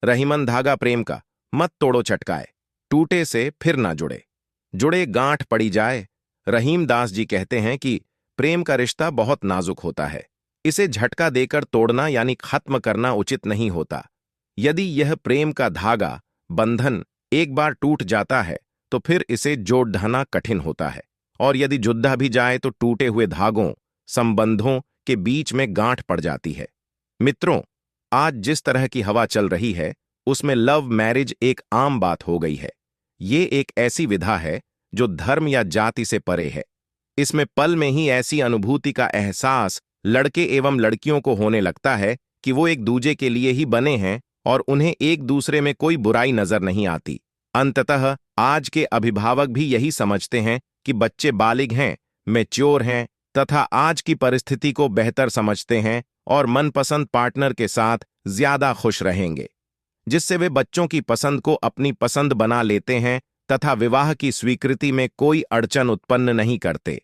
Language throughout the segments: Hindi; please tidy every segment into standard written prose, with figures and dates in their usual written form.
रहीमन धागा प्रेम का, मत तोड़ो चटकाए, टूटे से फिर ना जुड़े, जुड़े गांठ पड़ी जाए। रहीम दास जी कहते हैं कि प्रेम का रिश्ता बहुत नाजुक होता है, इसे झटका देकर तोड़ना यानी खत्म करना उचित नहीं होता। यदि यह प्रेम का धागा, बंधन एक बार टूट जाता है तो फिर इसे जोड़ ढाना कठिन होता है, और यदि जुद्दा भी जाए तो टूटे हुए धागों, संबंधों के बीच में गांठ पड़ जाती है। मित्रों, आज जिस तरह की हवा चल रही है उसमें लव मैरिज एक आम बात हो गई है। ये एक ऐसी विधा है जो धर्म या जाति से परे है। इसमें पल में ही ऐसी अनुभूति का एहसास लड़के एवं लड़कियों को होने लगता है कि वो एक दूजे के लिए ही बने हैं और उन्हें एक दूसरे में कोई बुराई नजर नहीं आती। अंततः आज के अभिभावक भी यही समझते हैं कि बच्चे बालिग हैं, मैच्योर हैं तथा आज की परिस्थिति को बेहतर समझते हैं और मनपसंद पार्टनर के साथ ज्यादा खुश रहेंगे, जिससे वे बच्चों की पसंद को अपनी पसंद बना लेते हैं तथा विवाह की स्वीकृति में कोई अड़चन उत्पन्न नहीं करते।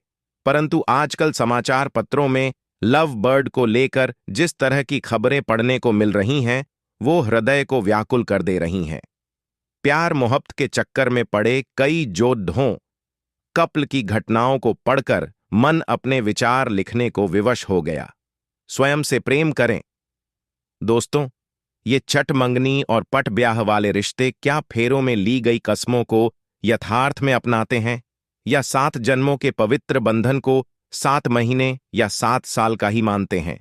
परंतु आजकल समाचार पत्रों में लव बर्ड को लेकर जिस तरह की खबरें पढ़ने को मिल रही हैं वो हृदय को व्याकुल कर दे रही हैं। प्यार मोहब्बत के चक्कर में पड़े कई जोधों कपल की घटनाओं को पढ़कर मन अपने विचार लिखने को विवश हो गया। स्वयं से प्रेम करें। दोस्तों, ये चट मंगनी और पट ब्याह वाले रिश्ते क्या फेरों में ली गई कस्मों को यथार्थ में अपनाते हैं, या 7 जन्मों के पवित्र बंधन को 7 महीने या 7 साल का ही मानते हैं?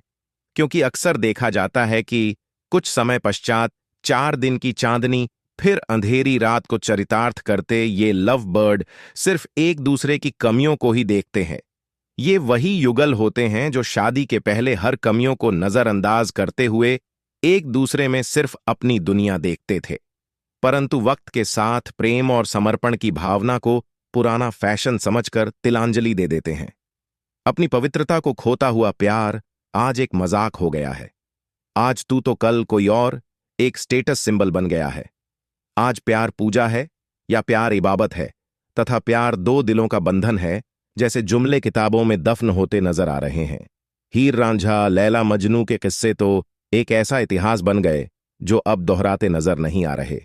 क्योंकि अक्सर देखा जाता है कि कुछ समय पश्चात 4 दिन की चांदनी फिर अंधेरी रात को चरितार्थ करते ये लव बर्ड सिर्फ एक दूसरे की कमियों को ही देखते हैं। ये वही युगल होते हैं जो शादी के पहले हर कमियों को नजरअंदाज करते हुए एक दूसरे में सिर्फ अपनी दुनिया देखते थे, परंतु वक्त के साथ प्रेम और समर्पण की भावना को पुराना फैशन समझकर तिलांजलि दे देते हैं। अपनी पवित्रता को खोता हुआ प्यार आज एक मजाक हो गया है। आज तू तो कल कोई और एक स्टेटस सिंबल बन गया है। आज प्यार पूजा है या प्यार इबादत है, तथा प्यार 2 दिलों का बंधन है, जैसे जुमले किताबों में दफन होते नजर आ रहे हैं। हीर रांझा, लैला मजनू के किस्से तो एक ऐसा इतिहास बन गए जो अब दोहराते नजर नहीं आ रहे।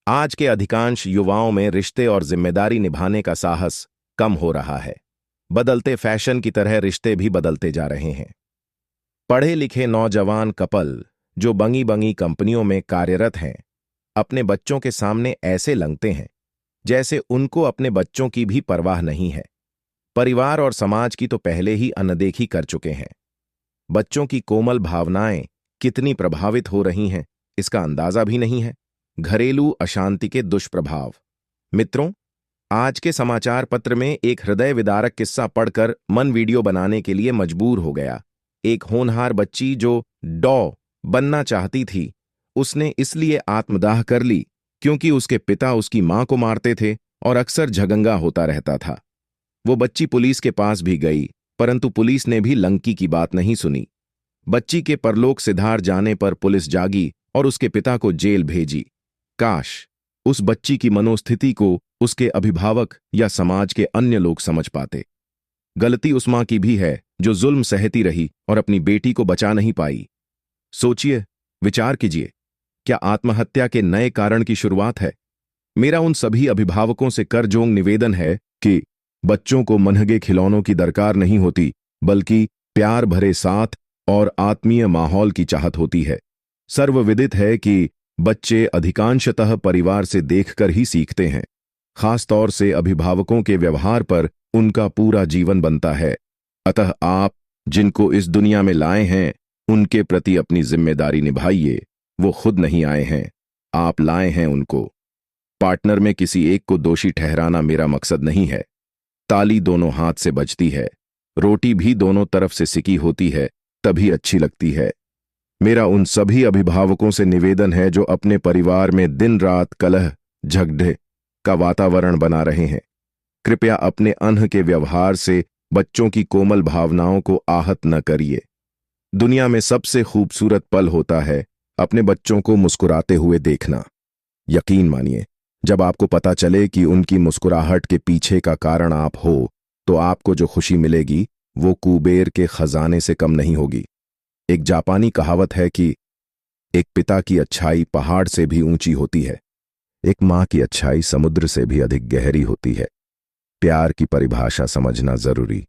आज के अधिकांश युवाओं में रिश्ते और जिम्मेदारी निभाने का साहस कम हो रहा है। बदलते फैशन की तरह रिश्ते भी बदलते जा रहे हैं। पढ़े लिखे नौजवान कपल जो बंगी बंगी कंपनियों में कार्यरत हैं, अपने बच्चों के सामने ऐसे लंघते हैं जैसे उनको अपने बच्चों की भी परवाह नहीं है। परिवार और समाज की तो पहले ही अनदेखी कर चुके हैं। बच्चों की कोमल भावनाएं कितनी प्रभावित हो रही हैं इसका अंदाजा भी नहीं है। घरेलू अशांति के दुष्प्रभाव। मित्रों, आज के समाचार पत्र में एक हृदय विदारक किस्सा पढ़कर मन वीडियो बनाने के लिए मजबूर हो गया। एक होनहार बच्ची जो डॉ बनना चाहती थी, उसने इसलिए आत्मदाह कर ली क्योंकि उसके पिता उसकी मां को मारते थे और अक्सर झगंगा होता रहता था। वो बच्ची पुलिस के पास भी गई, परंतु पुलिस ने भी लंकी की बात नहीं सुनी। बच्ची के परलोक सिधार जाने पर पुलिस जागी और उसके पिता को जेल भेजी। काश उस बच्ची की मनोस्थिति को उसके अभिभावक या समाज के अन्य लोग समझ पाते। गलती उस मां की भी है जो जुल्म सहती रही और अपनी बेटी को बचा नहीं पाई। सोचिए, विचार कीजिए, क्या आत्महत्या के नए कारण की शुरुआत है? मेरा उन सभी अभिभावकों से करजोंग निवेदन है कि बच्चों को मनहगे खिलौनों की दरकार नहीं होती, बल्कि प्यार भरे साथ और आत्मीय माहौल की चाहत होती है। सर्वविदित है कि बच्चे अधिकांशतः परिवार से देखकर ही सीखते हैं। खास तौर से अभिभावकों के व्यवहार पर उनका पूरा जीवन बनता है। अतः आप जिनको इस दुनिया में लाए हैं, उनके प्रति अपनी जिम्मेदारी निभाइए। वो खुद नहीं आए हैं, आप लाए हैं उनको। पार्टनर में किसी एक को दोषी ठहराना मेरा मकसद नहीं है। ताली दोनों हाथ से बजती है, रोटी भी दोनों तरफ से सिकी होती है, तभी अच्छी लगती है। मेरा उन सभी अभिभावकों से निवेदन है जो अपने परिवार में दिन रात कलह झगड़े का वातावरण बना रहे हैं, कृपया अपने अनह के व्यवहार से बच्चों की कोमल भावनाओं को आहत न करिए। दुनिया में सबसे खूबसूरत पल होता है अपने बच्चों को मुस्कुराते हुए देखना। यकीन मानिए, जब आपको पता चले कि उनकी मुस्कुराहट के पीछे का कारण आप हो, तो आपको जो खुशी मिलेगी वो कुबेर के खजाने से कम नहीं होगी। एक जापानी कहावत है कि एक पिता की अच्छाई पहाड़ से भी ऊंची होती है। एक माँ की अच्छाई समुद्र से भी अधिक गहरी होती है। प्यार की परिभाषा समझना जरूरी।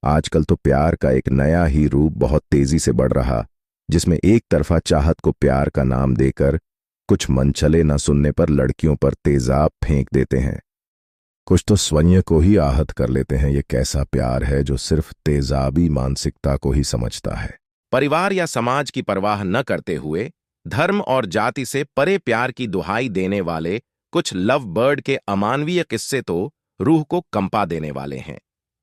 आजकल तो प्यार का एक नया ही रूप बहुत तेजी से बढ़ रहा, जिसमें एक तरफा चाहत को प्यार का नाम देकर कुछ मनचले न सुनने पर लड़कियों पर तेजाब फेंक देते हैं। कुछ तो स्वयं को ही आहत कर लेते हैं। ये कैसा प्यार है जो सिर्फ तेजाबी मानसिकता को ही समझता है। परिवार या समाज की परवाह न करते हुए धर्म और जाति से परे प्यार की दुहाई देने वाले कुछ लव बर्ड के अमानवीय किस्से तो रूह को कंपा देने वाले हैं।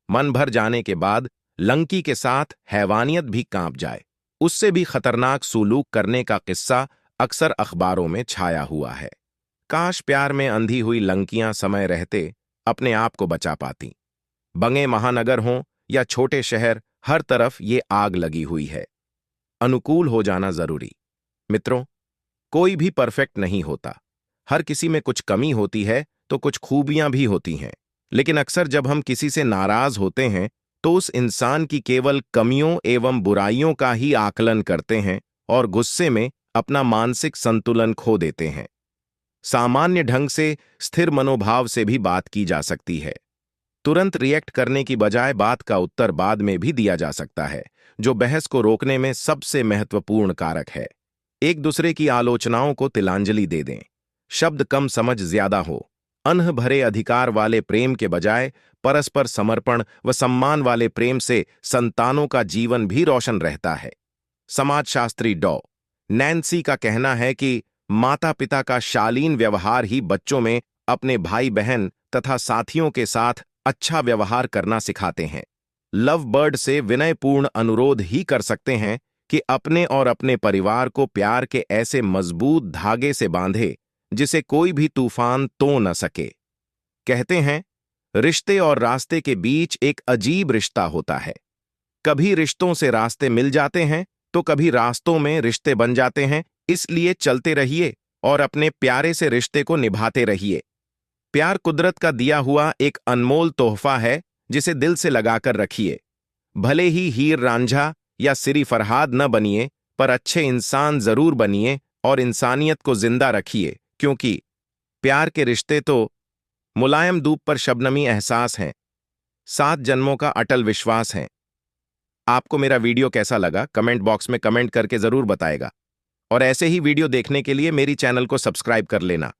मन भर जाने के बाद लंकी के साथ हैवानियत भी कांप जाए, उससे भी खतरनाक सुलूक करने का किस्सा अक्सर अखबारों में छाया हुआ है। काश प्यार में अंधी हुई लंकियां समय रहते अपने आप को बचा पाती। बंगे महानगर हों या छोटे शहर, हर तरफ ये आग लगी हुई है। अनुकूल हो जाना जरूरी। मित्रों, कोई भी परफेक्ट नहीं होता। हर किसी में कुछ कमी होती है तो कुछ खूबियां भी होती हैं। लेकिन अक्सर जब हम किसी से नाराज होते हैं तो उस इंसान की केवल कमियों एवं बुराइयों का ही आकलन करते हैं और गुस्से में अपना मानसिक संतुलन खो देते हैं। सामान्य ढंग से स्थिर मनोभाव से भी बात की जा सकती है। तुरंत रिएक्ट करने की बजाय बात का उत्तर बाद में भी दिया जा सकता है, जो बहस को रोकने में सबसे महत्वपूर्ण कारक है। एक दूसरे की आलोचनाओं को तिलांजलि दे दें। शब्द कम समझ ज्यादा हो। अनह भरे अधिकार वाले प्रेम के बजाय परस्पर समर्पण व सम्मान वाले प्रेम से संतानों का जीवन भी रोशन रहता है। समाजशास्त्री डॉ नैन्सी का कहना है कि माता पिता का शालीन व्यवहार ही बच्चों में अपने भाई बहन तथा साथियों के साथ अच्छा व्यवहार करना सिखाते हैं। लव बर्ड से विनयपूर्ण अनुरोध ही कर सकते हैं कि अपने और अपने परिवार को प्यार के ऐसे मजबूत धागे से बांधे जिसे कोई भी तूफान तो न सके। कहते हैं, रिश्ते और रास्ते के बीच एक अजीब रिश्ता होता है। कभी रिश्तों से रास्ते मिल जाते हैं तो कभी रास्तों में रिश्ते बन जाते हैं। इसलिए चलते रहिए और अपने प्यारे से रिश्ते को निभाते रहिए। प्यार कुदरत का दिया हुआ एक अनमोल तोहफा है, जिसे दिल से लगाकर रखिए। भले ही हीर रांझा या सिरी फरहाद न बनिए, पर अच्छे इंसान जरूर बनिए और इंसानियत को जिंदा रखिए, क्योंकि प्यार के रिश्ते तो मुलायम धूप पर शबनमी एहसास हैं, 7 जन्मों का अटल विश्वास है। आपको मेरा वीडियो कैसा लगा कमेंट बॉक्स में कमेंट करके जरूर बताएगा, और ऐसे ही वीडियो देखने के लिए मेरी चैनल को सब्सक्राइब कर लेना।